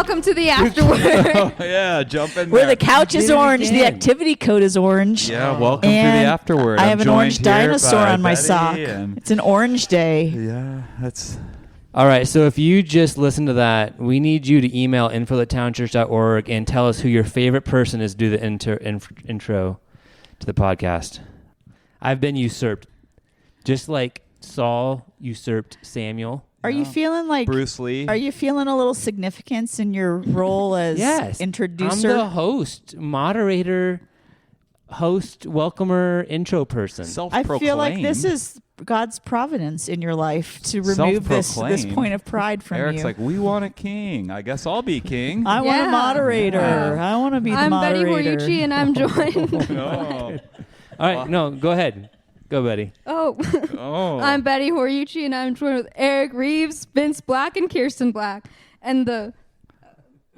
Welcome to the AfterWord. Oh, yeah, jump in Where there. the couch is orange, the activity code is orange. Yeah, welcome and to the AfterWord. I I'm have an joined orange here dinosaur by on my Betty sock. It's an orange day. Yeah, that's... All right, so if you just listen to that, we need you to email info@townchurch.org and tell us who your favorite person is to do the intro to the podcast. I've been usurped. Just like Saul usurped Samuel. Are you feeling like Bruce Lee? Are you feeling a little significance in your role as Yes. introducer? I'm the host, moderator, welcomer, intro person. I Self-proclaimed. feel like this is God's providence in your life to remove this Self-proclaimed. point of pride from Eric's you. like, we want a king. I guess I'll be king. I want a Yeah. moderator. Yeah. I want to be the I'm Betty moderator. Horiuchi, and I'm joined. Oh. All right, no, go ahead. Go, Betty. Oh. I'm Betty Horiuchi, and I'm joined with Eric Reeves, Vince Black, and Kirsten Black. And the...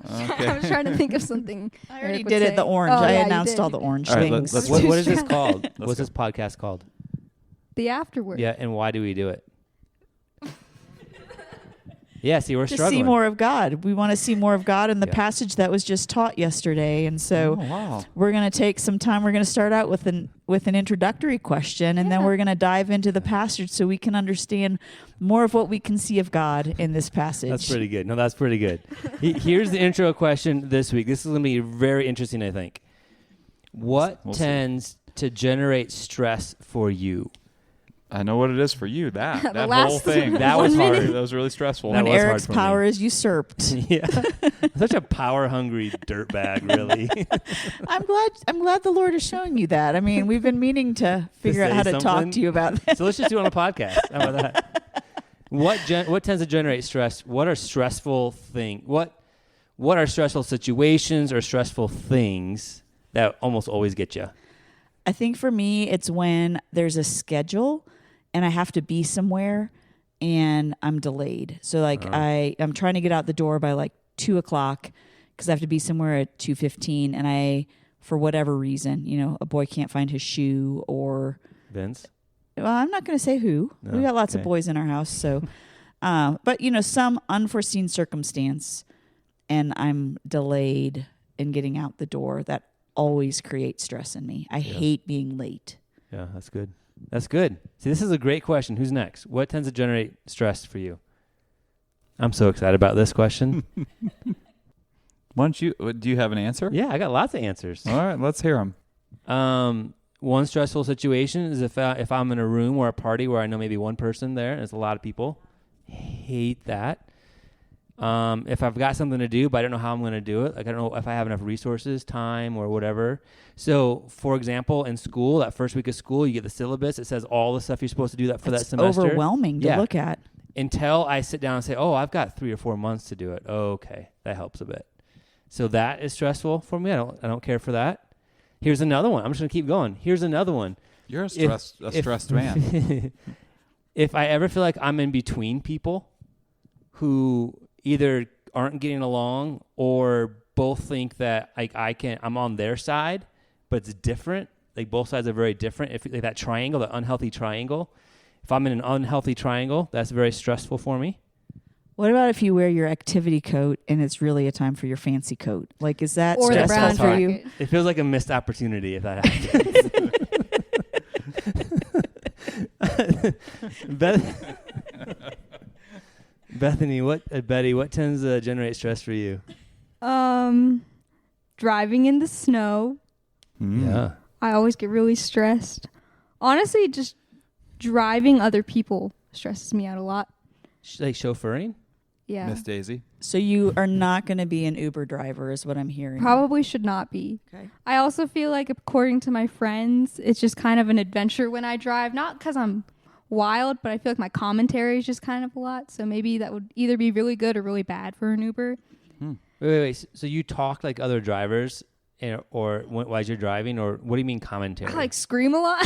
I was trying to think of something. I already Eric would did say. it, the orange. Oh, I yeah, you announced did. all the orange All right, things. let's- What is this Let's called? go. What's this podcast called? The AfterWord. Yeah, and why do we do it? Yeah, see, we're to struggling. see more of God. We want to see more of God in the Yeah. passage that was just taught yesterday. And so Oh, wow. we're going to take some time. We're going to start out with an introductory question, and then Yeah. we're going to dive into the passage so we can understand more of what we can see of God in this passage. That's pretty good. No, that's pretty good. Here's the intro question this week. This is going to be very interesting, I think. What We'll see. tends to generate stress for you? I know what it is for you. That The whole last thing. That was one hard. minute. That was really stressful. When That was hard Eric's for me. power is usurped. Yeah, such a power-hungry dirtbag, really. I'm glad the Lord is showing you that. I mean, we've been meaning to figure out say how to talk something. to you about that. So let's just do it on a podcast. How about that? What tends to generate stress? What are stressful What are stressful situations or stressful things that almost always get you? I think for me, it's when there's a schedule and I have to be somewhere and I'm delayed. So like I'm trying to get out the door by like 2:00 because I have to be somewhere at 2:15, and I, for whatever reason, a boy can't find his shoe, or Vince? well, I'm not going to say who. No, We got lots of okay. boys in our house, so but some unforeseen circumstance, and I'm delayed in getting out the door. That always creates stress in me. I hate being late. Yeah, that's good. That's good. See, this is a great question. Who's next? What tends to generate stress for you? I'm so excited about this question. Why don't you? Do you have an answer? Yeah, I got lots of answers. All right, let's hear them. One stressful situation is if I'm in a room or a party where I know maybe one person there, and there's a lot of people. Hate that. If I've got something to do, but I don't know how I'm going to do it, like I don't know if I have enough resources, time, or whatever. So, for example, in school, that first week of school, you get the syllabus. It says all the stuff you're supposed to do that It's semester. overwhelming to Yeah. look at. Until I sit down and say, oh, I've got 3 or 4 months to do it. Oh, okay, that helps a bit. So that is stressful for me. I don't care for that. Here's another one. I'm just going to keep going. Here's another one. You're a stressed man. If I ever feel like I'm in between people who either aren't getting along or both think that like I'm on their side, but it's different. Like both sides are very different. If like that triangle, the unhealthy triangle, if I'm in an unhealthy triangle, that's very stressful for me. What about if you wear your activity coat and it's really a time for your fancy coat? Like, is that Or the stressful brown for you? jacket. It feels like a missed opportunity if that happens. Bethany, Betty, what tends to generate stress for you? Driving in the snow. Yeah. I always get really stressed. Honestly, just driving other people stresses me out a lot. Like chauffeuring? Yeah. Miss Daisy. So you are not going to be an Uber driver, is what I'm hearing. Probably should not be. Okay. I also feel like, according to my friends, it's just kind of an adventure when I drive. Not because I'm wild, but I feel like my commentary is just kind of a lot. So maybe that would either be really good or really bad for an Uber. Wait. So you talk like other drivers, or while you're driving, or what do you mean commentary? I like scream a lot.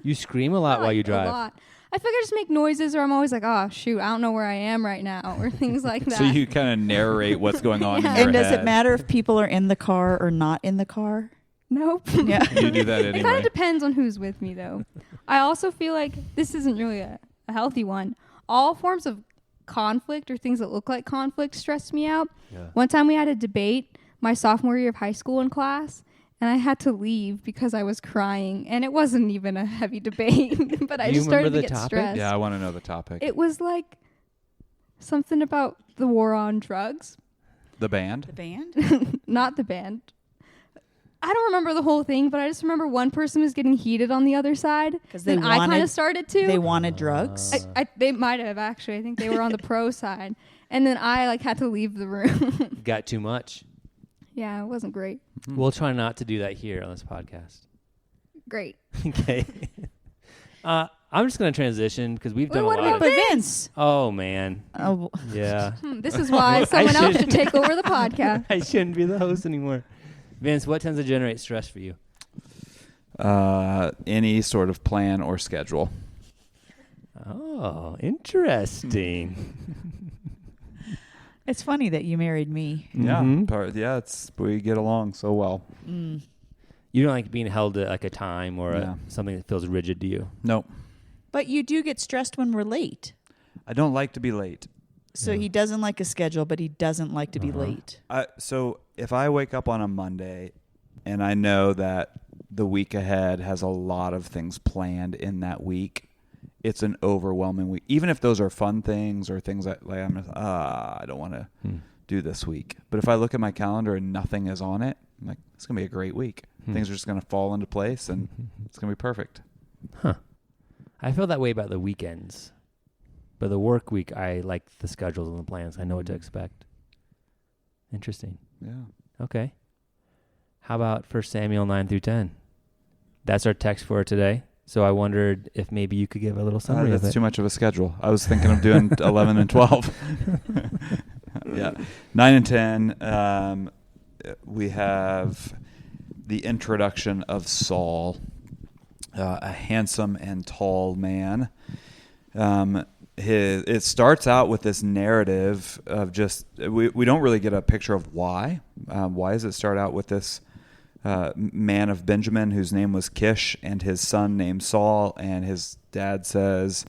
You scream a lot while you drive. A lot. I feel like I just make noises, or I'm always like, oh, shoot, I don't know where I am right now, or things like that. So you kind of narrate what's going on Yeah. in your And does head. it matter if people are in the car or not in the car? Nope. Yeah. You do that It kind anyway. of depends on who's with me, though. I also feel like this isn't really a healthy one. All forms of conflict or things that look like conflict stress me out. Yeah. One time we had a debate my sophomore year of high school in class, and I had to leave because I was crying, and it wasn't even a heavy debate, but I just started to get stressed. Yeah, I want to know the topic. It was like something about the war on drugs. The band? The band? Not the band. I don't remember the whole thing, but I just remember one person was getting heated on the other side. Because they I kind of started to. They wanted drugs. They might have, actually. I think they were on the pro side. And then I had to leave the room. Got too much. Yeah, it wasn't great. We'll try not to do that here on this podcast. Great. Okay. I'm just going to transition because we've done What a lot about of... Vince? Oh, man. Oh, Yeah. This is why someone else should take over the podcast. I shouldn't be the host anymore. Vince, what tends to generate stress for you? Any sort of plan or schedule. Oh, interesting. it's funny that you married me. Mhm. Yeah, we get along so well. Mm. You don't like being held to like a time or Yeah. something that feels rigid to you. Nope. But you do get stressed when we're late. I don't like to be late. So Yeah. he doesn't like a schedule, but he doesn't like to be late. So if I wake up on a Monday and I know that the week ahead has a lot of things planned in that week, it's an overwhelming week. Even if those are fun things or things that like I don't want to do this week. But if I look at my calendar and nothing is on it, I'm like, it's going to be a great week. Things are just going to fall into place and it's going to be perfect. Huh. I feel that way about the weekends. But the work week, I like the schedules and the plans. I know what to expect. Interesting. Yeah. Okay. How about 1 Samuel 9 through 10? That's our text for today. So I wondered if maybe you could give a little summary of it. That's too much of a schedule. I was thinking of doing 11 and 12. Yeah. 9 and 10. We have the introduction of Saul, a handsome and tall man. It starts out with this narrative of just we don't really get a picture of why. Why does it start out with this man of Benjamin whose name was Kish and his son named Saul, and his dad says,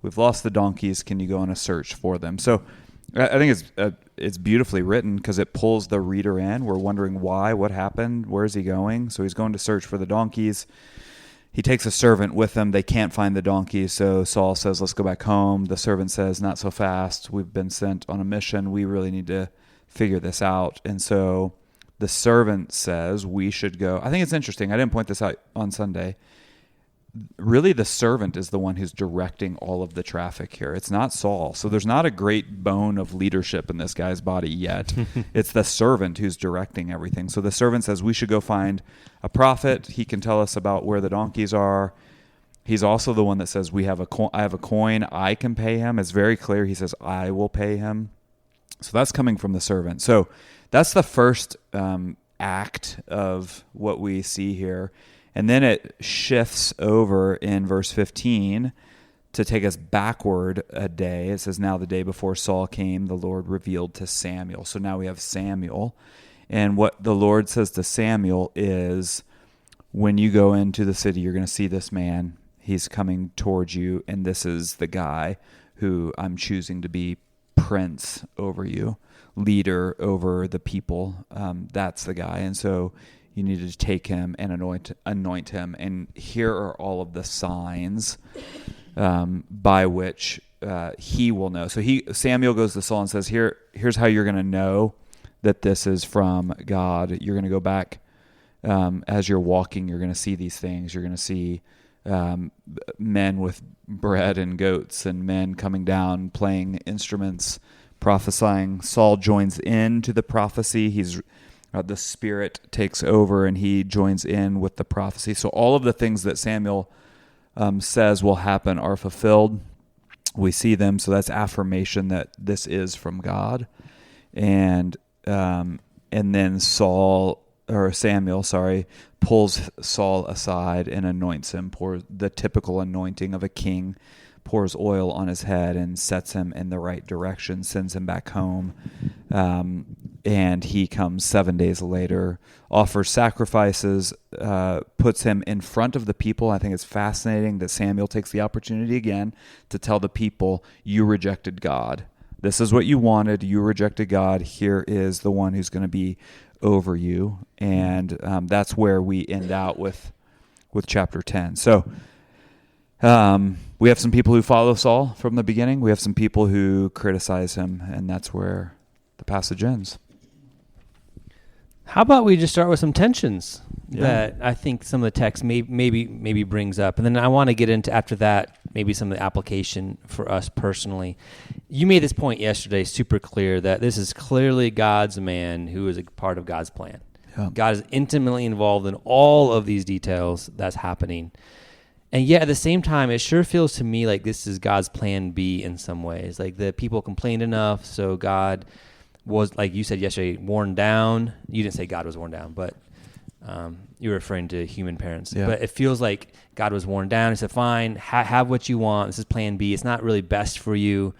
"We've lost the donkeys. Can you go on a search for them?" So I think it's beautifully written because it pulls the reader in. We're wondering why, what happened, where is he going? So he's going to search for the donkeys. He takes a servant with him. They can't find the donkey, so Saul says, let's go back home. The servant says, not so fast. We've been sent on a mission. We really need to figure this out. And so the servant says, we should go. I think it's interesting. I didn't point this out on Sunday. Really, the servant is the one who's directing all of the traffic here. It's not Saul. So there's not a great bone of leadership in this guy's body yet. It's the servant who's directing everything. So the servant says, we should go find a prophet. He can tell us about where the donkeys are. He's also the one that says, I have a coin. I can pay him. It's very clear. He says, I will pay him. So that's coming from the servant. So that's the first act of what we see here. And then it shifts over in verse 15 to take us backward a day. It says, now the day before Saul came, the Lord revealed to Samuel. So now we have Samuel. And what the Lord says to Samuel is, when you go into the city, you're going to see this man. He's coming towards you, and this is the guy who I'm choosing to be prince over you, leader over the people. That's the guy. And so you need to take him and anoint him. And here are all of the signs by which he will know. So Samuel goes to Saul and says, here's how you're going to know that this is from God. You're going to go back as you're walking. You're going to see these things. You're going to see men with bread and goats and men coming down playing instruments, prophesying. Saul joins into the prophecy. The Spirit takes over and he joins in with the prophecy. So all of the things that Samuel says will happen are fulfilled. We see them. So that's affirmation that this is from God. And then Samuel, pulls Saul aside and anoints him, pours the typical anointing of a king, pours oil on his head and sets him in the right direction, sends him back home. And he comes 7 days later, offers sacrifices, puts him in front of the people. I think it's fascinating that Samuel takes the opportunity again to tell the people, you rejected God. this is what you wanted. You rejected God. Here is the one who's going to be over you. And that's where we end out with chapter 10. So we have some people who follow Saul from the beginning. We have some people who criticize him, and that's where the passage ends. How about we just start with some tensions that I think some of the text maybe brings up, and then I want to get into after that maybe some of the application for us personally. You made this point yesterday super clear that this is clearly God's man who is a part of God's plan. Yeah. God is intimately involved in all of these details that's happening. And yet at the same time, it sure feels to me like this is God's plan B in some ways. Like the people complained enough, so God was, like you said yesterday, worn down. You didn't say God was worn down, but you were referring to human parents. Yeah. But it feels like God was worn down. He said, fine, have what you want. This is plan B. It's not really best for you,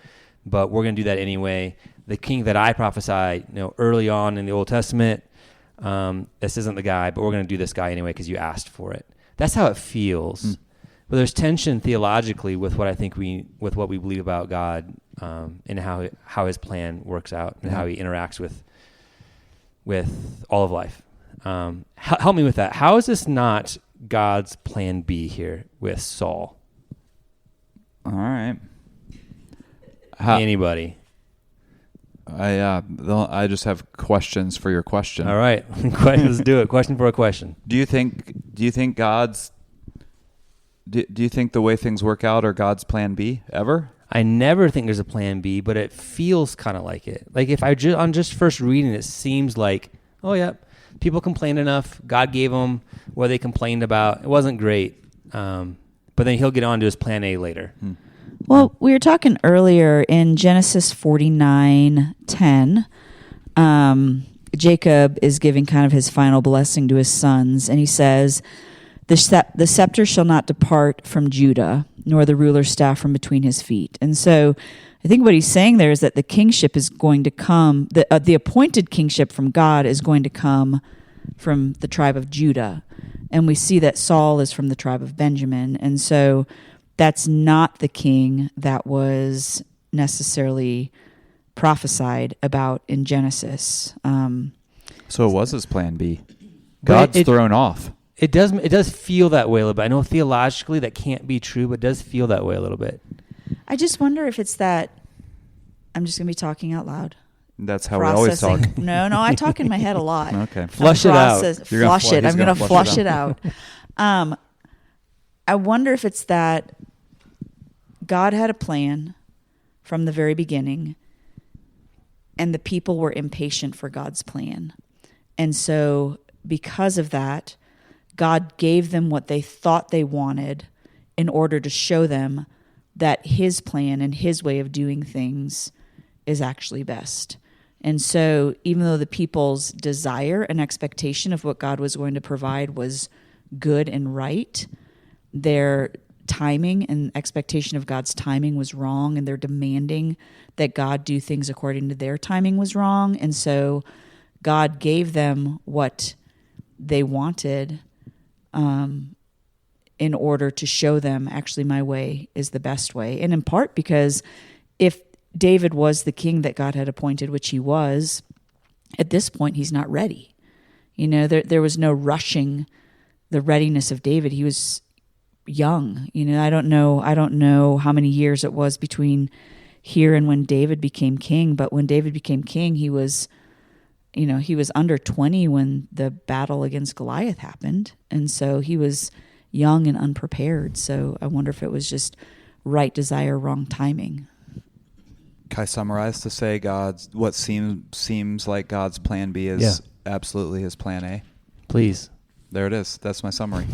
but we're going to do that anyway. The king that I prophesied, early on in the Old Testament, this isn't the guy, but we're going to do this guy anyway because you asked for it. That's how it feels. But there's tension theologically with what I think with what we believe about God, and how his plan works out and how he interacts with all of life. Help me with that. How is this not God's plan B here with Saul? All right. Anybody? I just have questions for your question. All right, let's do it. Question for a question. Do you think God's? Do you think the way things work out are God's plan B ever? I never think there's a plan B, but it feels kind of like it. Like if on just first reading, it seems like, oh yeah, people complained enough. God gave them what they complained about. It wasn't great, but then he'll get on to his plan A later. Well, we were talking earlier in Genesis 49:10. Jacob is giving kind of his final blessing to his sons, and he says, The scepter shall not depart from Judah, nor the ruler's staff from between his feet. And so I think what he's saying there is that the kingship is going to come, the appointed kingship from God is going to come from the tribe of Judah. And we see that Saul is from the tribe of Benjamin. And so that's not the king that was necessarily prophesied about in Genesis. So it was his plan B. God's thrown off. It does feel that way a little bit. I know theologically that can't be true, but it does feel that way a little bit. I just wonder if it's that I'm just going to be talking out loud. That's how we always talk. No, I talk in my head a lot. Okay. Flush it out. Flush it. I'm going to flush it out. I wonder if it's that God had a plan from the very beginning, and the people were impatient for God's plan. And so because of that, God gave them what they thought they wanted in order to show them that his plan and his way of doing things is actually best. And so even though the people's desire and expectation of what God was going to provide was good and right, their timing and expectation of God's timing was wrong, and their demanding that God do things according to their timing was wrong. And so God gave them what they wanted in order to show them actually my way is the best way. And in part because if David was the king that God had appointed, which he was, at this point he's not ready. There was no rushing the readiness of David. He was young. I don't know how many years it was between here and when David became king, but when David became king, he was under 20 when the battle against Goliath happened. And so he was young and unprepared. So I wonder if it was just right desire, wrong timing. Can I summarize to say what seems like God's plan B is absolutely his plan A? Please. There it is. That's my summary.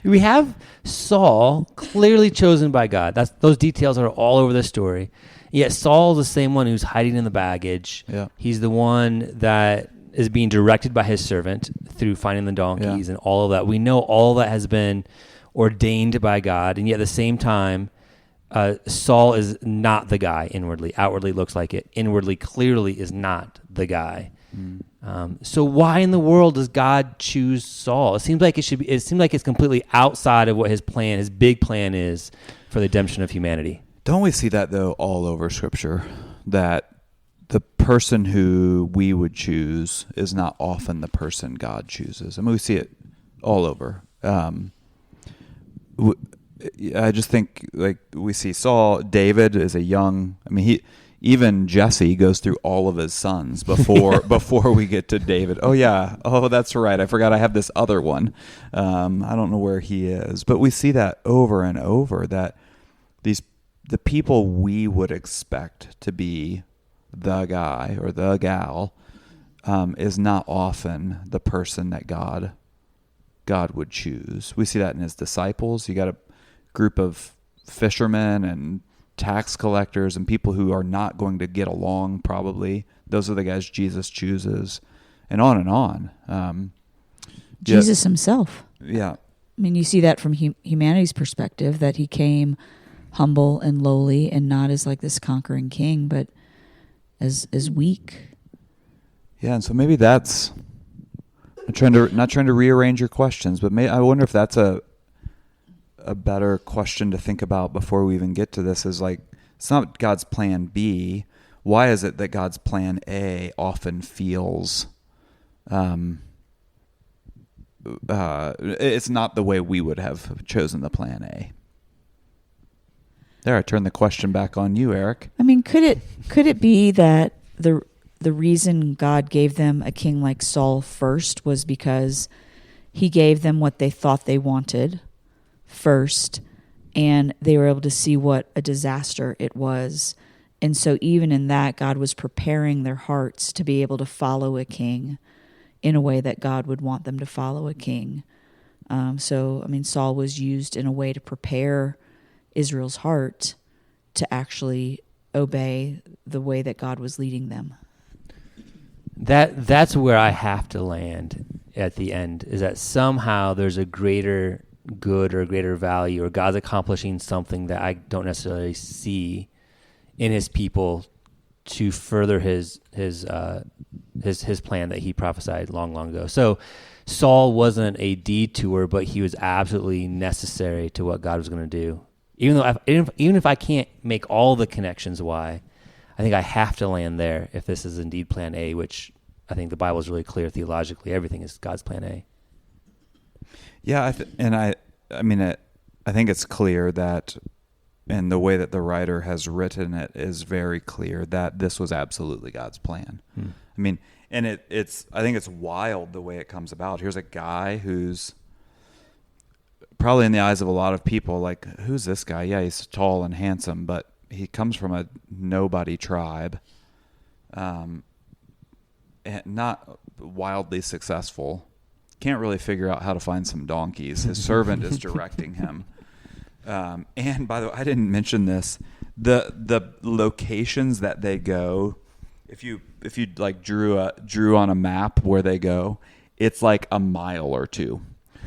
We have Saul clearly chosen by God. Those details are all over the story. Yet Saul's the same one who's hiding in the baggage. Yeah. He's the one that is being directed by his servant through finding the donkeys and all of that. We know all that has been ordained by God, and yet at the same time, Saul is not the guy inwardly. Outwardly looks like it. Inwardly clearly is not the guy. So why in the world does God choose Saul? It seems like it's completely outside of what his big plan is for the redemption of humanity. Don't we see that, though, all over Scripture? That the person who we would choose is not often the person God chooses. I mean, we see it all over. I just think, like, we see Saul. David is a young... I mean, even Jesse goes through all of his sons before we get to David. Oh, yeah. Oh, that's right. I forgot I have this other one. I don't know where he is. But we see that over and over, that the people we would expect to be the guy or the gal is not often the person that God would choose. We see that in his disciples. You got a group of fishermen and tax collectors and people who are not going to get along, probably. Those are the guys Jesus chooses, and on and on. Jesus himself. Yeah. I mean, you see that from humanity's perspective, that he came humble and lowly, and not as like this conquering king, but as weak. Yeah, and so maybe that's not trying to rearrange your questions, but I wonder if that's a better question to think about before we even get to this. Is like, it's not God's plan B. Why is it that God's plan A often feels it's not the way we would have chosen the plan A? There, I turn the question back on you, Eric. I mean, could it be that the reason God gave them a king like Saul first was because he gave them what they thought they wanted first, and they were able to see what a disaster it was. And so even in that, God was preparing their hearts to be able to follow a king in a way that God would want them to follow a king. So, I mean, Saul was used in a way to prepare Israel's heart to actually obey the way that God was leading them. That's where I have to land at the end, is that somehow there's a greater good or greater value, or God's accomplishing something that I don't necessarily see in his people to further his plan that he prophesied long ago. So Saul wasn't a detour, but he was absolutely necessary to what God was going to do. Even if I can't make all the connections why, I think I have to land there if this is indeed plan A, which I think the Bible is really clear theologically. Everything is God's plan A. Yeah, I think it's clear that, and the way that the writer has written it is very clear that this was absolutely God's plan. I mean, and I think it's wild the way it comes about. Here's a guy who's probably, in the eyes of a lot of people, like, who's this guy? Yeah, he's tall and handsome, but he comes from a nobody tribe, and not wildly successful. Can't really figure out how to find some donkeys. His servant is directing him. And by the way, I didn't mention this. The locations that they go, if you like drew on a map where they go, it's like a mile or two.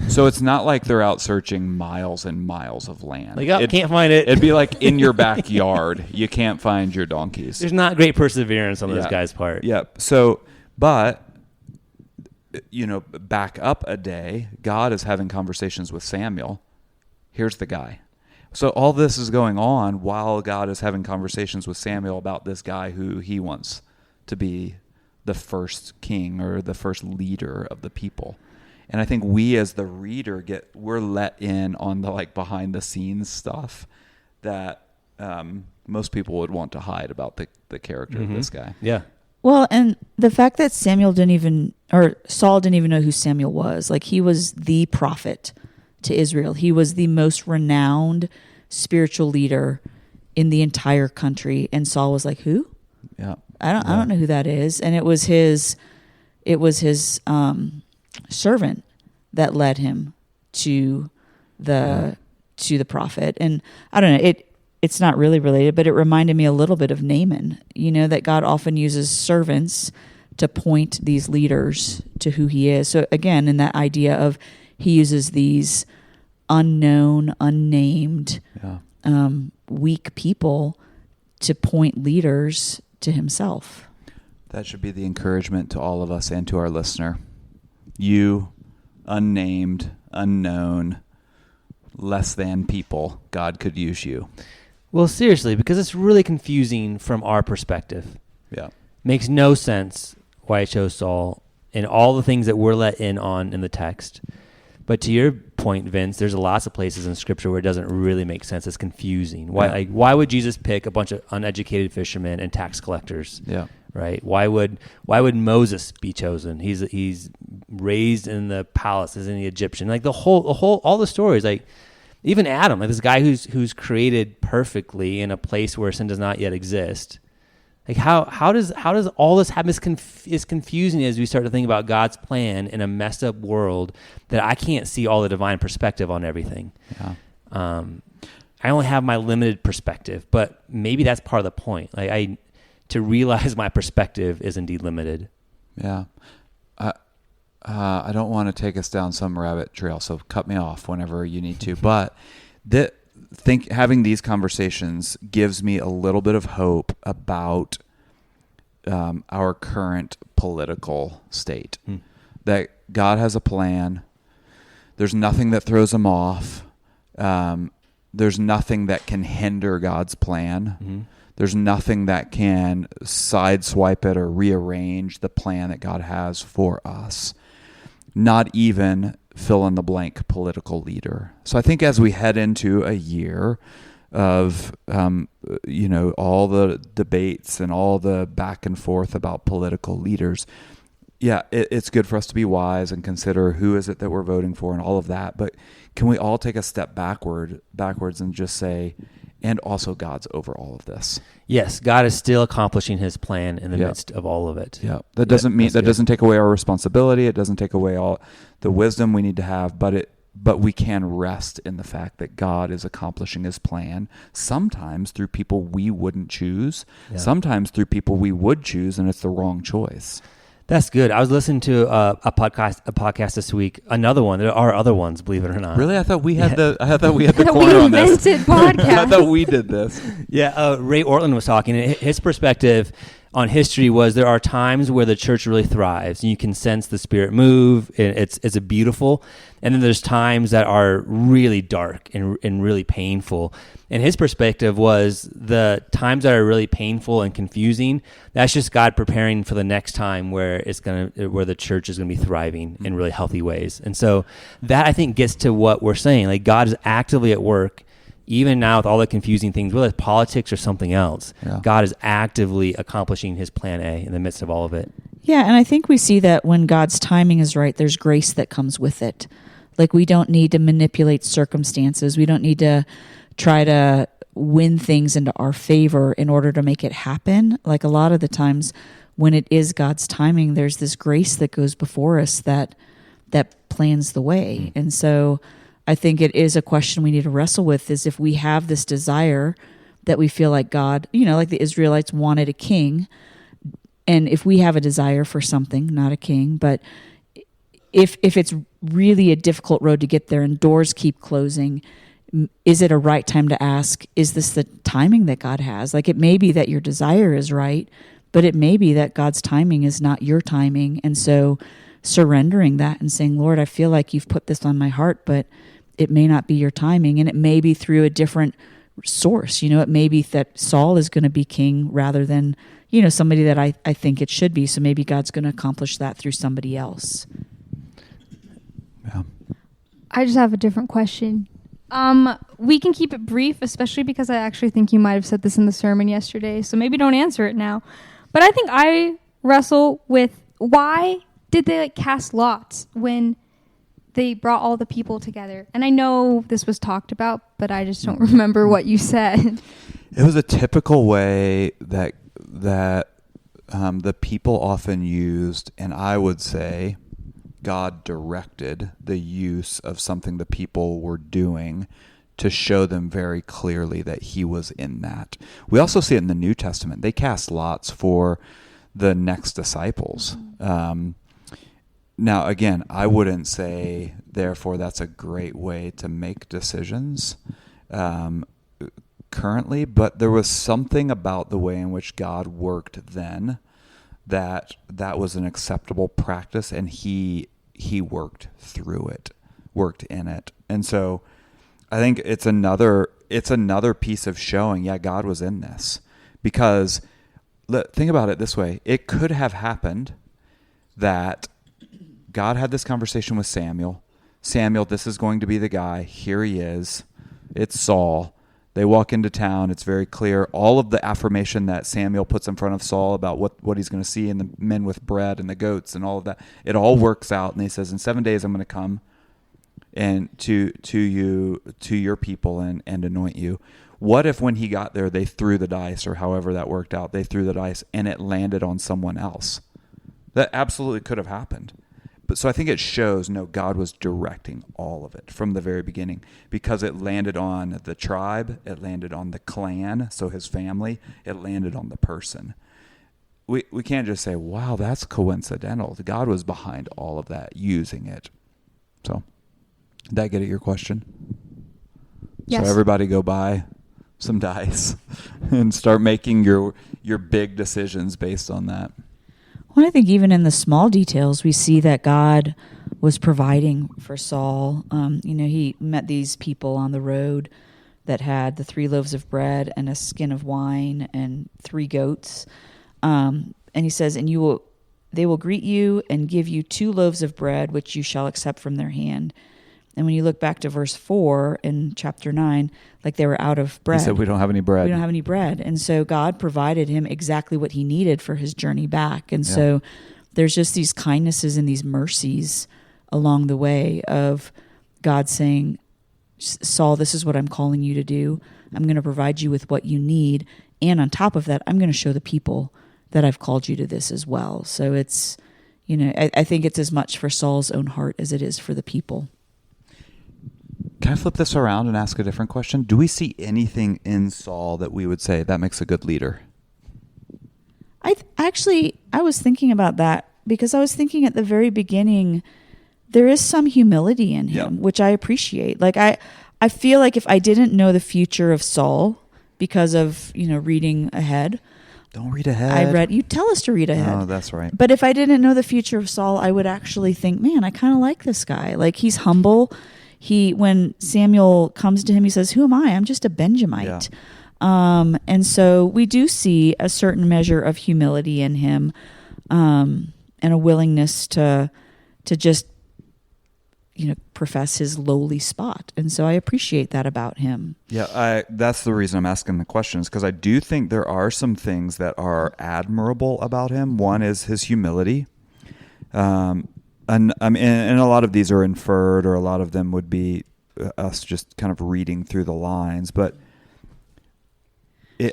So it's not like they're out searching miles and miles of land. Like, can't find it. It'd be like in your backyard. You can't find your donkeys. There's not great perseverance on this guy's part. Yep. So, but, back up a day, God is having conversations with Samuel. Here's the guy. So all this is going on while God is having conversations with Samuel about this guy who he wants to be the first king or the first leader of the people. And I think we as the reader we're let in on the behind the scenes stuff that most people would want to hide about the character of this guy. Yeah. Well, and the fact that Saul didn't even know who Samuel was. Like, he was the prophet to Israel. He was the most renowned spiritual leader in the entire country. And Saul was like, who? Yeah. I don't know who that is. And it was his servant that led him to the prophet. And I don't know, it's not really related, but it reminded me a little bit of Naaman, that God often uses servants to point these leaders to who he is. So again, in that idea of he uses these unknown, unnamed, weak people to point leaders to himself. That should be the encouragement to all of us and to our listener. You, unnamed, unknown, less than people, God could use you. Well, seriously, because it's really confusing from our perspective. Yeah. Makes no sense why he chose Saul and all the things that we're let in on in the text. But to your point, Vince, there's lots of places in Scripture where it doesn't really make sense. It's confusing. Why would Jesus pick a bunch of uneducated fishermen and tax collectors? Yeah. Right? Why would Moses be chosen? He's raised in the palace as an Egyptian. Like all the stories. Like even Adam, like this guy who's created perfectly in a place where sin does not yet exist. Like how does all this happen? Is confusing as we start to think about God's plan in a messed up world that I can't see all the divine perspective on everything. Yeah. I only have my limited perspective, but maybe that's part of the point. Like to realize my perspective is indeed limited. Yeah. I don't want to take us down some rabbit trail, so cut me off whenever you need to. But having these conversations gives me a little bit of hope about our current political state. That God has a plan. There's nothing that throws him off. There's nothing that can hinder God's plan. Mm-hmm. There's nothing that can sideswipe it or rearrange the plan that God has for us. Not even fill in the blank political leader. So I think as we head into a year of, all the debates and all the back and forth about political leaders, it's good for us to be wise and consider who is it that we're voting for and all of that. But can we all take a step backwards and just say, and also God's over all of this? Yes, God is still accomplishing his plan in the midst of all of it. Yeah, that doesn't take away our responsibility. It doesn't take away all the wisdom we need to have, but we can rest in the fact that God is accomplishing his plan, sometimes through people we wouldn't choose, sometimes through people we would choose, and it's the wrong choice. That's good. I was listening to a podcast this week. Another one. There are other ones, believe it or not. Really? I thought we had the corner on this. We invented podcast. I thought we did this. Yeah. Ray Ortlund was talking. And his perspective on history was there are times where the church really thrives and you can sense the Spirit move. And it's a beautiful. And then there's times that are really dark and really painful. And his perspective was the times that are really painful and confusing, that's just God preparing for the next time where where the church is going to be thriving in really healthy ways. And so that, I think, gets to what we're saying. Like God is actively at work, even now with all the confusing things, whether it's politics or something else. Yeah. God is actively accomplishing his plan A in the midst of all of it. Yeah, and I think we see that when God's timing is right, there's grace that comes with it. Like we don't need to manipulate circumstances. We don't need to try to win things into our favor in order to make it happen. Like a lot of the times when it is God's timing, there's this grace that goes before us that plans the way. And so I think it is a question we need to wrestle with, is if we have this desire that we feel like God, like the Israelites wanted a king. And if we have a desire for something, not a king, but if it's really a difficult road to get there and doors keep closing, is it a right time to ask, is this the timing that God has? Like it may be that your desire is right, but it may be that God's timing is not your timing. And so surrendering that and saying, Lord, I feel like you've put this on my heart, but it may not be your timing. And it may be through a different source. It may be that Saul is going to be king rather than, somebody that I think it should be. So maybe God's going to accomplish that through somebody else. Yeah. I just have a different question. We can keep it brief, especially because I actually think you might have said this in the sermon yesterday, so maybe don't answer it now. But I think I wrestle with, why did they cast lots when they brought all the people together? And I know this was talked about, but I just don't remember what you said. It was a typical way that the people often used, and I would say God directed the use of something the people were doing to show them very clearly that he was in that. We also see it in the New Testament. They cast lots for the next disciples. Now, again, I wouldn't say, therefore, that's a great way to make decisions currently, but there was something about the way in which God worked then that was an acceptable practice, and he worked through it, worked in it. And so I think it's another piece of showing, yeah, God was in this. Because think about it this way. It could have happened that God had this conversation with Samuel. Samuel, this is going to be the guy. Here he is. It's Saul. They walk into town. It's very clear. All of the affirmation that Samuel puts in front of Saul about what he's going to see, and the men with bread and the goats and all of that, it all works out. And he says, in 7 days I'm going to come and to your people and anoint you. What if when he got there they threw the dice, or however that worked out, they threw the dice and it landed on someone else? That absolutely could have happened. But so I think it shows, no, God was directing all of it from the very beginning, because it landed on the tribe, it landed on the clan, so his family, it landed on the person. We can't just say, wow, that's coincidental. God was behind all of that, using it. So, did that get at your question? Yes. So everybody go buy some dice and start making your big decisions based on that. Well, I think even in the small details, we see that God was providing for Saul. He met these people on the road that had the 3 loaves of bread and a skin of wine and 3 goats. And he says, and they will greet you and give you 2 loaves of bread, which you shall accept from their hand. And when you look back to verse 4 in chapter 9, like they were out of bread. He said, we don't have any bread. We don't have any bread. And so God provided him exactly what he needed for his journey back. And so there's just these kindnesses and these mercies along the way of God saying, Saul, this is what I'm calling you to do. I'm going to provide you with what you need. And on top of that, I'm going to show the people that I've called you to this as well. So it's, I think it's as much for Saul's own heart as it is for the people. Can I flip this around and ask a different question? Do we see anything in Saul that we would say that makes a good leader? I was thinking about that, because I was thinking at the very beginning, there is some humility in him, which I appreciate. Like I feel like if I didn't know the future of Saul because of, reading ahead. Don't read ahead. You tell us to read ahead. Oh, that's right. But if I didn't know the future of Saul, I would actually think, man, I kind of like this guy. Like, he's humble. When Samuel comes to him, he says, who am I? I'm just a Benjamite. Yeah. And so we do see a certain measure of humility in him, and a willingness to just, profess his lowly spot. And so I appreciate that about him. Yeah, that's the reason I'm asking the questions, because I do think there are some things that are admirable about him. One is his humility. And a lot of these are inferred, or a lot of them would be us just kind of reading through the lines. But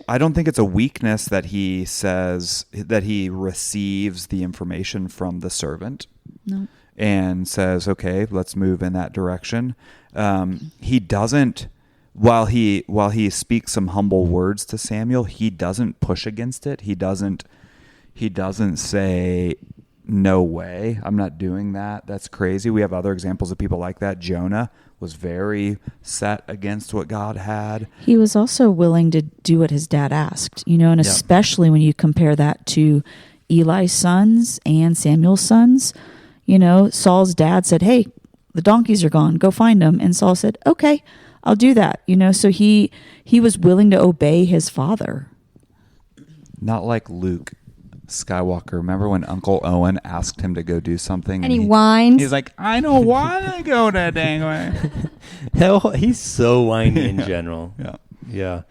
I don't think it's a weakness that he says that he receives the information from the servant. No. And says, okay, let's move in that direction. He doesn't, while he speaks some humble words to Samuel, he doesn't push against it. He doesn't say, no way, I'm not doing that. That's crazy. We have other examples of people like that. Jonah was very set against what God had. He was also willing to do what his dad asked, and especially when you compare that to Eli's sons and Samuel's sons. Saul's dad said, hey, the donkeys are gone, go find them. And Saul said, okay, I'll do that. So he was willing to obey his father. Not like Luke Skywalker. Remember when Uncle Owen asked him to go do something? And he whines. He's like, I don't want to go that dang way. Hell, he's so whiny in general. Yeah.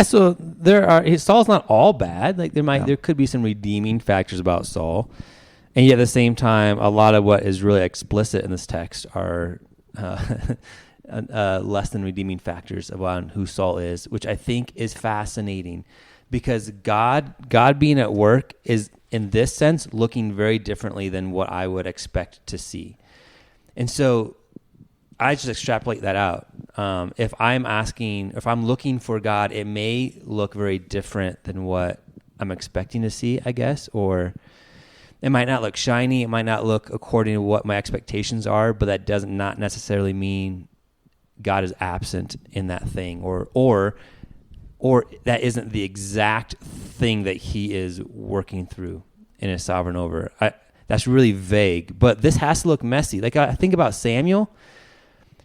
So Saul's not all bad. Like there could be some redeeming factors about Saul. And yet at the same time, a lot of what is really explicit in this text are less than redeeming factors about who Saul is, which I think is fascinating, because God being at work is, in this sense, looking very differently than what I would expect to see. And so I just extrapolate that out. If I'm looking for God, it may look very different than what I'm expecting to see, I guess, or it might not look shiny. It might not look according to what my expectations are, but that does not necessarily mean God is absent in that thing, or that isn't the exact thing that he is working through and is sovereign over. That's really vague, but this has to look messy. Like I think about Samuel.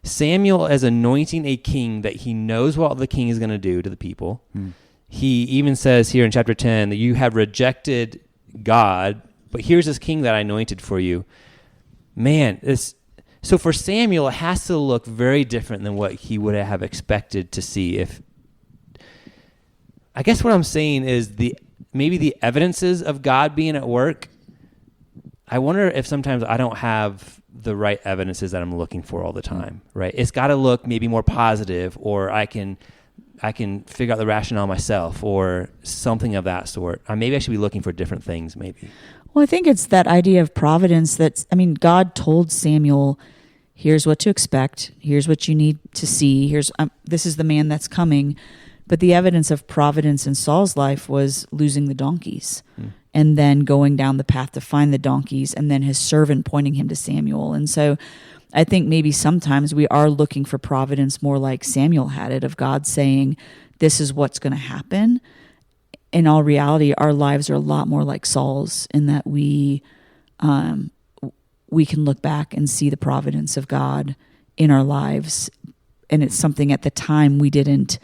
Samuel is anointing a king that he knows what the king is going to do to the people. He even says here in chapter 10 that you have rejected God, but here's this king that I anointed for you. Man, so for Samuel, it has to look very different than what he would have expected to see. I guess what I'm saying is maybe the evidences of God being at work, I wonder if sometimes I don't have the right evidences that I'm looking for all the time, right? It's got to look maybe more positive, or I can figure out the rationale myself, or something of that sort. Maybe I should be looking for different things, maybe. Well, I think it's that idea of providence God told Samuel, here's what to expect. Here's what you need to see. This is the man that's coming. But the evidence of providence in Saul's life was losing the donkeys and then going down the path to find the donkeys, and then his servant pointing him to Samuel. And so I think maybe sometimes we are looking for providence more like Samuel had it, of God saying, this is what's going to happen. In all reality, our lives are a lot more like Saul's, in that we can look back and see the providence of God in our lives. And it's something at the time we didn't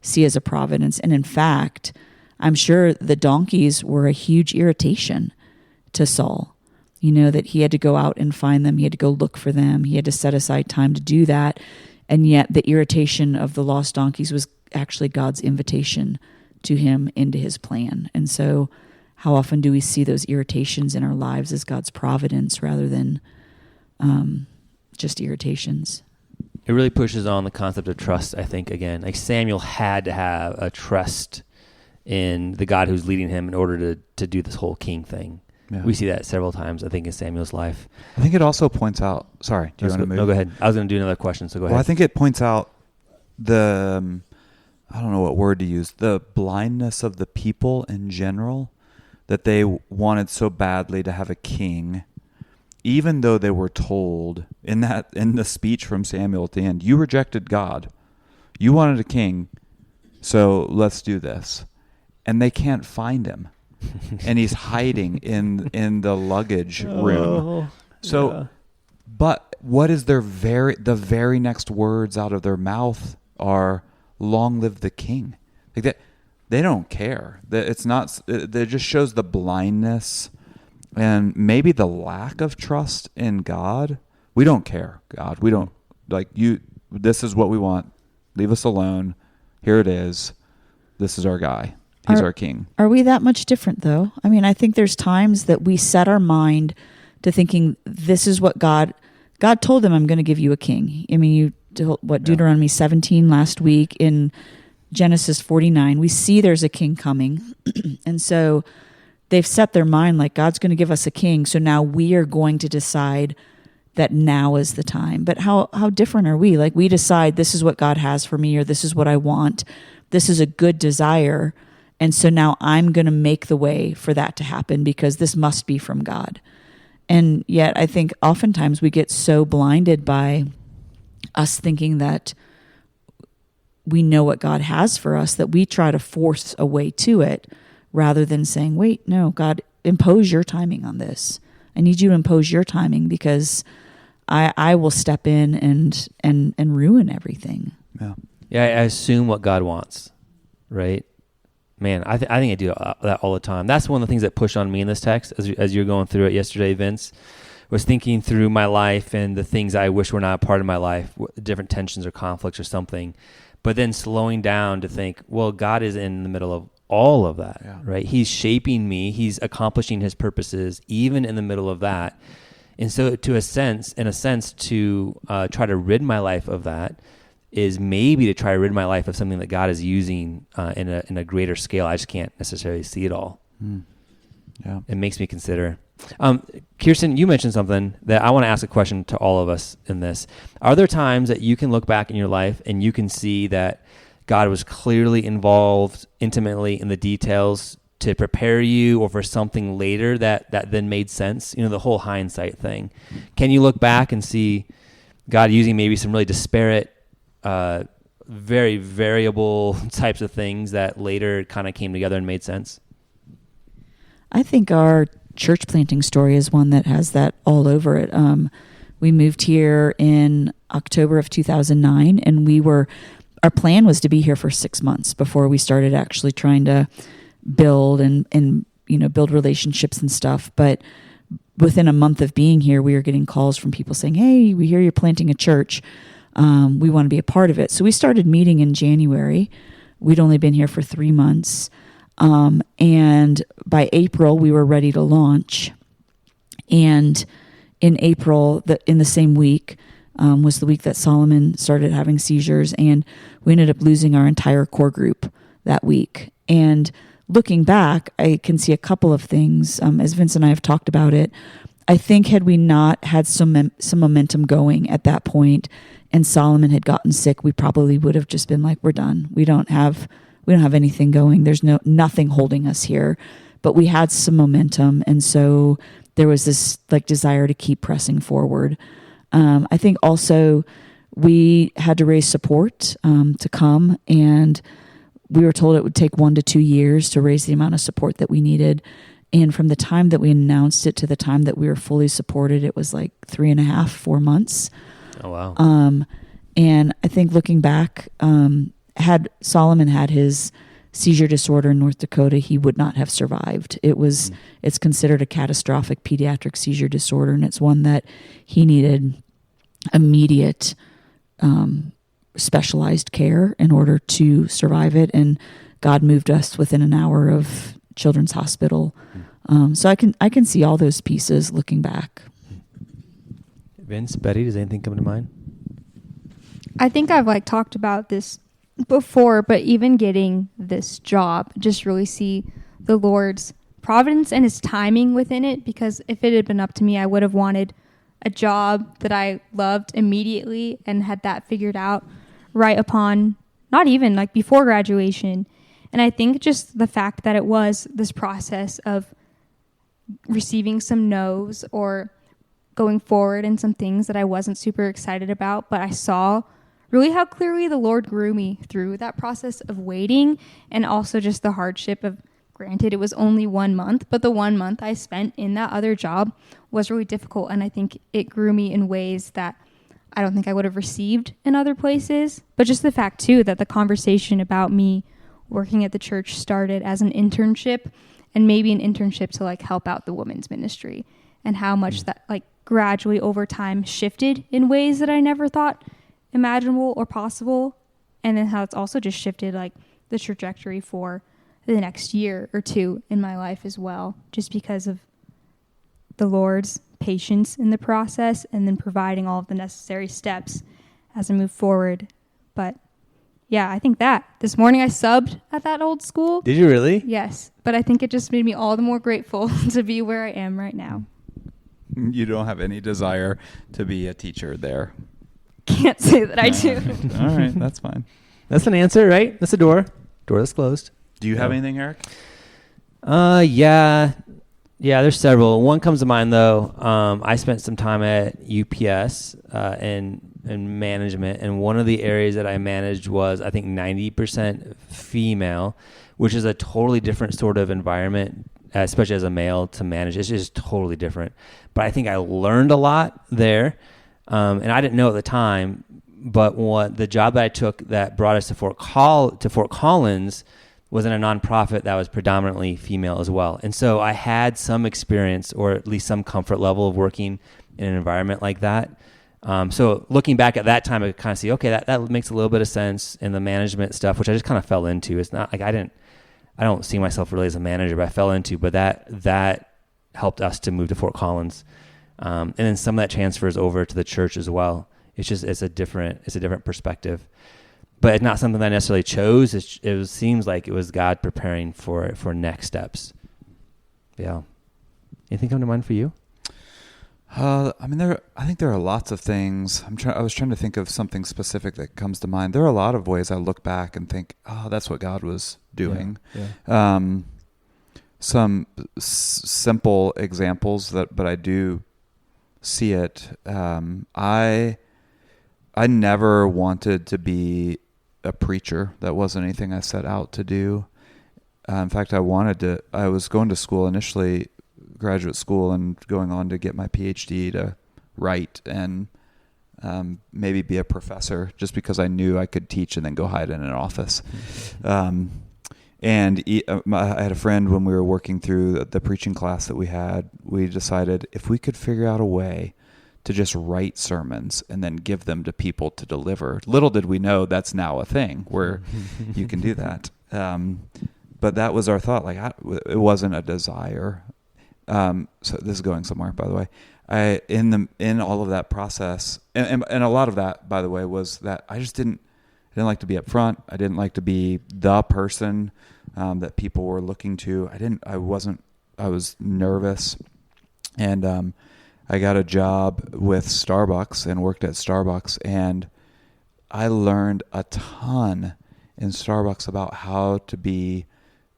see as a providence. And in fact, I'm sure the donkeys were a huge irritation to Saul. That he had to go out and find them. He had to go look for them. He had to set aside time to do that. And yet the irritation of the lost donkeys was actually God's invitation to him into his plan. And so how often do we see those irritations in our lives as God's providence rather than just irritations? It really pushes on the concept of trust, I think, again. Like Samuel had to have a trust in the God who's leading him in order to do this whole king thing. Yeah. We see that several times, I think, in Samuel's life. I think it also points out... Sorry, do you want to move? No, go ahead. I was going to do another question, so go ahead. Well, I think it points out the... I don't know what word to use. The blindness of the people in general, that they wanted so badly to have a king, even though they were told in the speech from Samuel at the end, you rejected God. You wanted a king, so let's do this. And they can't find him. And he's hiding in the luggage room. So, yeah. But what is the very next words out of their mouth are, long live the king. Like that, they don't care. It's not, it just shows the blindness and maybe the lack of trust in God. We don't care, God. We don't, like, this is what we want. Leave us alone. Here it is. This is our guy. He's our king. Are we that much different, though? I mean, I think there's times that we set our mind to thinking, this is what God told them, I'm going to give you a king. I mean, Deuteronomy 17 last week, in Genesis 49, we see there's a king coming. And so they've set their mind like, God's going to give us a king. So now we are going to decide that now is the time. But how different are we? Like, we decide this is what God has for me, or this is what I want. This is a good desire. And so now I'm going to make the way for that to happen because this must be from God. And yet I think oftentimes we get so blinded by us thinking that we know what God has for us that we try to force a way to it rather than saying, wait, no, God, impose your timing on this. I need you to impose your timing because I will step in and ruin everything. Yeah, I assume what God wants, right? Man, I think I do that all the time. That's one of the things that pushed on me in this text as you're going through it yesterday, Vince, was thinking through my life and the things I wish were not a part of my life, different tensions or conflicts or something, but then slowing down to think, well, God is in the middle of all of that, right? He's shaping me. He's accomplishing his purposes even in the middle of that. And so in a sense, to try to rid my life of that is maybe to try to rid my life of something that God is using in a greater scale. I just can't necessarily see it all. Yeah, it makes me consider. Kirsten, you mentioned something that I want to ask a question to all of us in this. Are there times that you can look back in your life and you can see that God was clearly involved intimately in the details to prepare you or for something later that then made sense? You know, the whole hindsight thing. Can you look back and see God using maybe some really disparate, very variable types of things that later kind of came together and made sense? I think our church planting story is one that has that all over it. We moved here in October of 2009, and our plan was to be here for 6 months before we started actually trying to build and build relationships and stuff. But within a month of being here, we were getting calls from people saying, "Hey, we hear you're planting a church. We want to be a part of it." So we started meeting in January. We'd only been here for 3 months. And by April, we were ready to launch. And in April, in the same week, was the week that Solomon started having seizures, and we ended up losing our entire core group that week. And looking back, I can see a couple of things. As Vince and I have talked about it, I think had we not had some momentum going at that point, and Solomon had gotten sick, we probably would have just been like, "We're done. We don't have anything going. There's nothing holding us here." But we had some momentum, and so there was this desire to keep pressing forward. I think also we had to raise support to come, and we were told it would take 1 to 2 years to raise the amount of support that we needed. And from the time that we announced it to the time that we were fully supported, it was 3.5, 4 months. Oh, wow. And I think looking back, had Solomon had his seizure disorder in North Dakota, he would not have survived. It's considered a catastrophic pediatric seizure disorder, and it's one that he needed immediate specialized care in order to survive it. And God moved us within an hour of Children's Hospital. So I can see all those pieces looking back. Vince, Betty, does anything come to mind? I think I've talked about this before, but even getting this job, just really see the Lord's providence and his timing within it, because if it had been up to me, I would have wanted a job that I loved immediately and had that figured out right upon, not even before graduation. And I think just the fact that it was this process of receiving some no's or going forward in some things that I wasn't super excited about, but I saw really how clearly the Lord grew me through that process of waiting, and also just the hardship of, granted, it was only 1 month, but the 1 month I spent in that other job was really difficult. And I think it grew me in ways that I don't think I would have received in other places. But just the fact, too, that the conversation about me working at the church started as an internship, and maybe an internship to help out the women's ministry, and how much that gradually over time shifted in ways that I never thought imaginable or possible. And then how it's also just shifted the trajectory for the next year or two in my life as well, just because of the Lord's patience in the process, and then providing all of the necessary steps as I move forward. But yeah, I think that this morning I subbed at that old school. Did you really? Yes. But I think it just made me all the more grateful to be where I am right now. You don't have any desire to be a teacher there? Can't say that I do. All right, that's fine. That's an answer, right? That's a door that's closed. Do you have anything, Eric? Yeah, there's several. One comes to mind, though. I spent some time at UPS in management, and one of the areas that I managed was, I think, 90% female, which is a totally different sort of environment, especially as a male, to manage. It's just totally different. But I think I learned a lot there, and I didn't know at the time, but the job that I took that brought us to Fort Collins was in a nonprofit that was predominantly female as well. And so I had some experience, or at least some comfort level, of working in an environment like that. So looking back at that time, I kind of see, okay, that makes a little bit of sense in the management stuff, which I just kind of fell into. It's not I don't see myself really as a manager, but I fell into, but that helped us to move to Fort Collins. And then some of that transfers over to the church as well. It's a different perspective. But it's not something that I necessarily chose. It seems like it was God preparing for next steps. Yeah. Anything come to mind for you? I think there are lots of things. I was trying to think of something specific that comes to mind. There are a lot of ways I look back and think, oh, that's what God was doing. Yeah. Some simple examples but I do see it. I never wanted to be a preacher. That wasn't anything I set out to do. In fact, I was going to school initially, graduate school, and going on to get my PhD to write and maybe be a professor, just because I knew I could teach and then go hide in an office. I had a friend, when we were working through the preaching class that we had, we decided if we could figure out a way to just write sermons and then give them to people to deliver. Little did we know that's now a thing where you can do that. But that was our thought. Like, it wasn't a desire. So this is going somewhere, by the way. In all of that process, and a lot of that, by the way, was that I didn't like to be up front. I didn't like to be the person that people were looking to. I was nervous. And I got a job with Starbucks and worked at Starbucks, and I learned a ton in Starbucks about how to be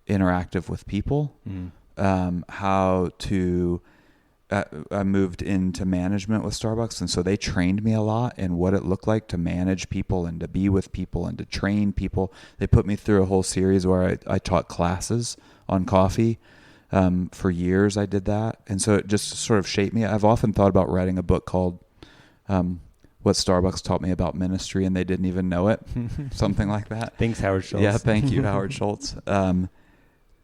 interactive with people, how to I moved into management with Starbucks, and so they trained me a lot in what it looked like to manage people and to be with people and to train people. They put me through a whole series where I taught classes on coffee. For years I did that, and so it just sort of shaped me. I've often thought about writing a book called What Starbucks Taught Me About Ministry, and They Didn't Even Know It. Something like that. Thanks, Howard Schultz. Yeah, thank you, Howard Schultz.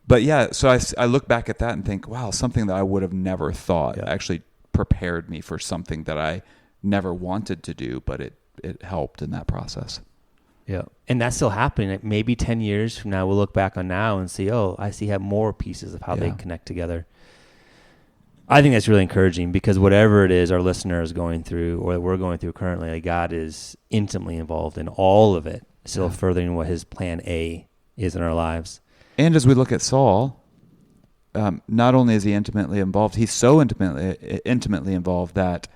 But yeah, so I look back at that and think, wow, something that I would have never thought actually prepared me for something that I never wanted to do, but it helped in that process. Yeah. And that's still happening. Like, maybe 10 years from now, we'll look back on now and see, I see more pieces of how they connect together. I think that's really encouraging, because whatever it is our listener is going through or that we're going through currently, like, God is intimately involved in all of it, still furthering what his plan A is in our lives. And as we look at Saul, not only is he intimately involved, he's so intimately involved that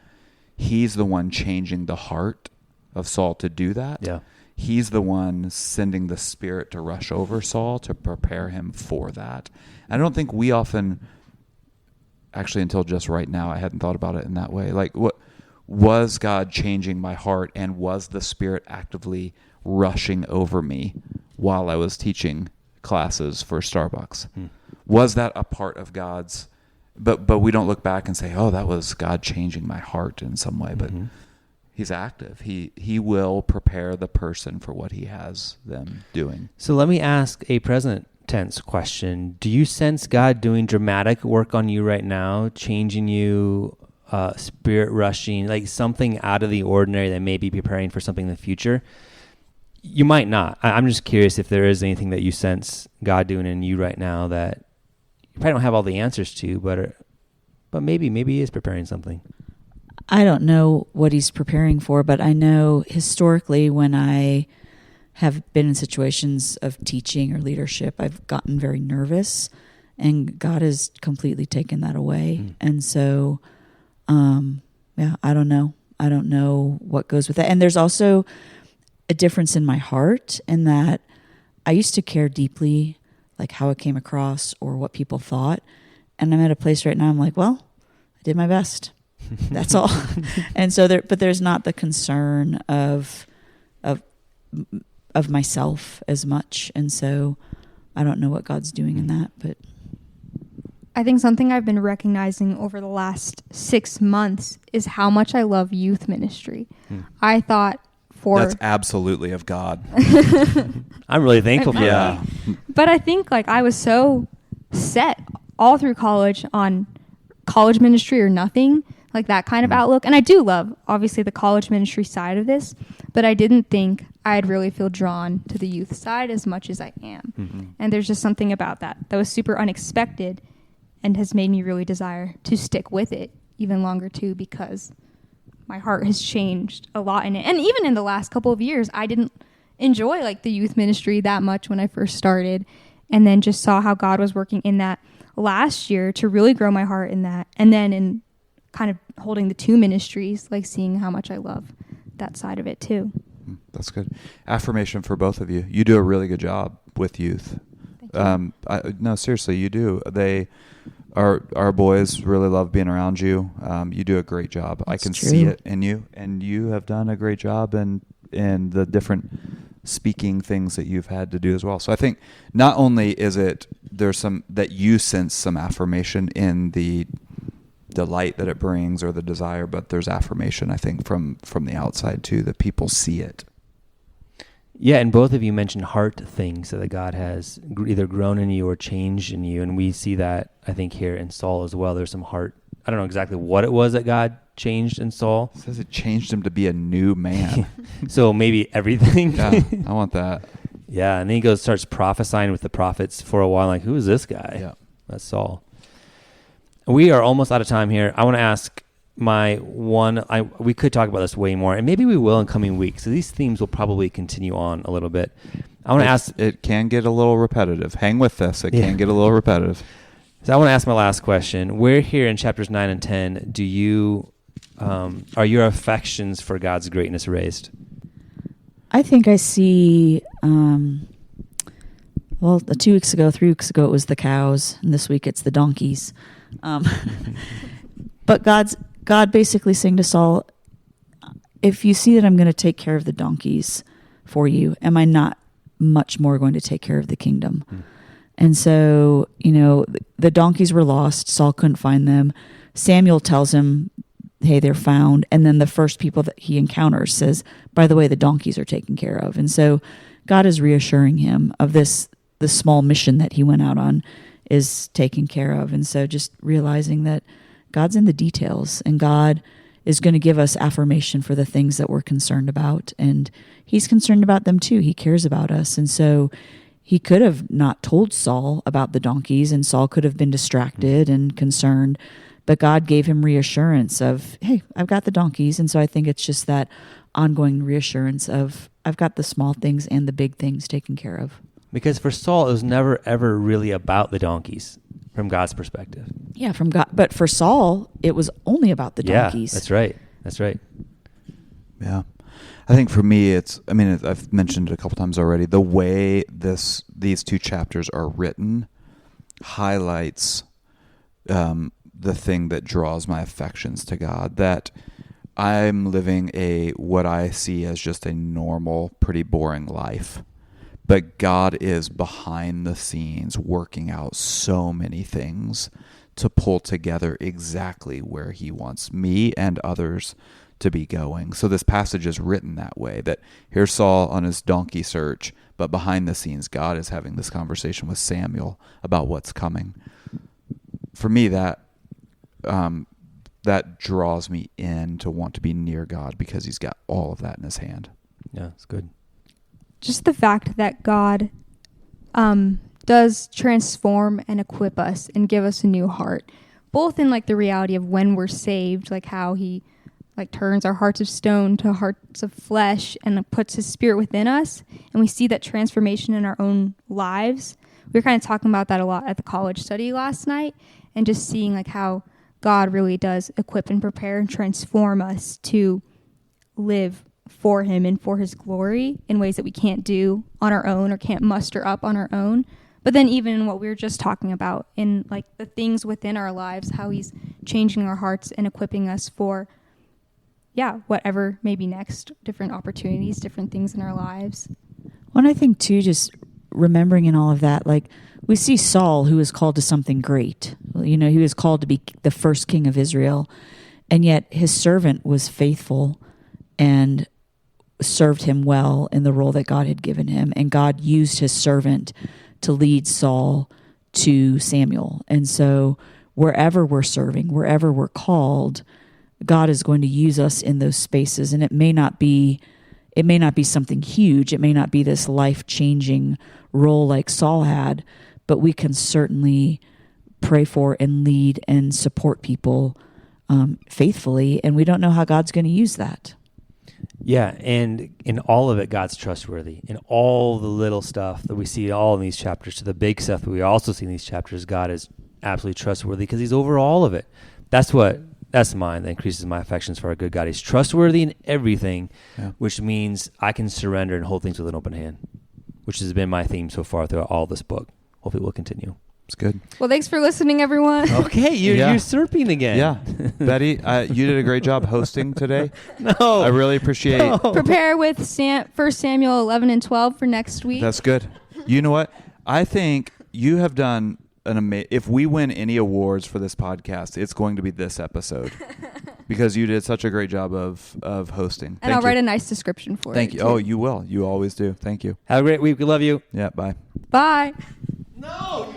he's the one changing the heart of Saul to do that. Yeah. He's the one sending the Spirit to rush over Saul to prepare him for that. I don't think we often, actually until just right now, I hadn't thought about it in that way. Like, what was God changing my heart, and was the Spirit actively rushing over me while I was teaching classes for Starbucks? Was that a part of God's, but we don't look back and say, that was God changing my heart in some way, but he's active. He will prepare the person for what he has them doing. So let me ask a present tense question. Do you sense God doing dramatic work on you right now, changing you, Spirit rushing, like something out of the ordinary that may be preparing for something in the future? You might not. I'm just curious if there is anything that you sense God doing in you right now that you probably don't have all the answers to, but maybe he is preparing something. I don't know what he's preparing for, but I know historically when I have been in situations of teaching or leadership, I've gotten very nervous, and God has completely taken that away. And so, I don't know. I don't know what goes with that. And there's also a difference in my heart in that I used to care deeply, like how it came across or what people thought. And I'm at a place right now, I'm like, well, I did my best. That's all. And so there's not the concern of myself as much. And so I don't know what God's doing in that, but I think something I've been recognizing over the last 6 months is how much I love youth ministry. I thought that's absolutely of God. I'm really thankful for that. But I think I was so set all through college on college ministry or nothing, like that kind of outlook. And I do love, obviously, the college ministry side of this, but I didn't think I'd really feel drawn to the youth side as much as I am. And there's just something about that was super unexpected and has made me really desire to stick with it even longer too, because my heart has changed a lot in it. And even in the last couple of years, I didn't enjoy the youth ministry that much when I first started, and then just saw how God was working in that last year to really grow my heart in that. And then in kind of holding the two ministries, seeing how much I love that side of it too. That's good. Affirmation for both of you. You do a really good job with youth. Thank you. No, seriously, you do. Our boys really love being around you. You do a great job. That's I can true. see it in you, and you have done a great job in the different speaking things that you've had to do as well. So I think not only is it there's some that you sense some affirmation in the delight that it brings or the desire, but there's affirmation, I think, from the outside too, that people see it. Yeah, and both of you mentioned heart things that God has either grown in you or changed in you, and we see that, I think, here in Saul as well. There's some heart. I don't know exactly what it was that God changed in Saul. It says it changed him to be a new man. So maybe everything. Yeah, I want that. Yeah, and then he starts prophesying with the prophets for a while, like, who is this guy? Yeah. That's Saul. We are almost out of time here. I want to ask we could talk about this way more, and maybe we will in coming weeks. So these themes will probably continue on a little bit. I want to ask. It can get a little repetitive. Hang with this. It can get a little repetitive. So I want to ask my last question. Where here in chapters 9 and 10 do you are your affections for God's greatness raised? I think I see. 2 weeks ago, 3 weeks ago, it was the cows, and this week it's the donkeys. But God basically saying to Saul, if you see that I'm going to take care of the donkeys for you, am I not much more going to take care of the kingdom? And so, the donkeys were lost. Saul couldn't find them. Samuel tells him, hey, they're found. And then the first people that he encounters says, by the way, the donkeys are taken care of. And so God is reassuring him of the small mission that he went out on is taken care of. And so just realizing that God's in the details, and God is going to give us affirmation for the things that we're concerned about. And he's concerned about them too. He cares about us. And so he could have not told Saul about the donkeys, and Saul could have been distracted and concerned, but God gave him reassurance of, hey, I've got the donkeys. And so I think it's just that ongoing reassurance of, I've got the small things and the big things taken care of. Because for Saul, it was never, ever really about the donkeys from God's perspective. Yeah, from God. But for Saul, it was only about the donkeys. Yeah, that's right. That's right. Yeah. I think for me, I've mentioned it a couple times already, the way these two chapters are written highlights the thing that draws my affections to God, that I'm living what I see as just a normal, pretty boring life. But God is behind the scenes working out so many things to pull together exactly where he wants me and others to be going. So this passage is written that way, that here's Saul on his donkey search, but behind the scenes, God is having this conversation with Samuel about what's coming. For me, that draws me in to want to be near God because he's got all of that in his hand. Yeah, it's good. Just the fact that God does transform and equip us and give us a new heart, both in like the reality of when we're saved, like how he like turns our hearts of stone to hearts of flesh and puts his spirit within us, and we see that transformation in our own lives. We were kind of talking about that a lot at the college study last night, and just seeing like how God really does equip and prepare and transform us to live for him and for his glory in ways that we can't do on our own or can't muster up on our own. But then even in what we were just talking about, in like the things within our lives, how he's changing our hearts and equipping us for, whatever may be next, different opportunities, different things in our lives. Well, I think too, just remembering in all of that, like we see Saul, who is called to something great. He was called to be the first king of Israel, and yet his servant was faithful and served him well in the role that God had given him. And God used his servant to lead Saul to Samuel. And so wherever we're serving, wherever we're called, God is going to use us in those spaces. And it may not be something huge. It may not be this life-changing role like Saul had, but we can certainly pray for and lead and support people faithfully. And we don't know how God's going to use that. Yeah, and in all of it, God's trustworthy. In all the little stuff that we see all in these chapters to the big stuff that we also see in these chapters, God is absolutely trustworthy because he's over all of it. That's mine that increases my affections for our good God. He's trustworthy in everything, which means I can surrender and hold things with an open hand, which has been my theme so far throughout all this book. Hopefully we'll continue. It's good. Well, thanks for listening, everyone. Okay, you're usurping again. Yeah. Betty, you did a great job hosting today. No. I really appreciate Prepare with 1 Samuel 11 and 12 for next week. That's good. You know what? I think you have done if we win any awards for this podcast, it's going to be this episode because you did such a great job of hosting. And I'll write a nice description for it. Thank you. too. Oh, you will. You always do. Thank you. Have a great week. We love you. Yeah. Bye. Bye. No.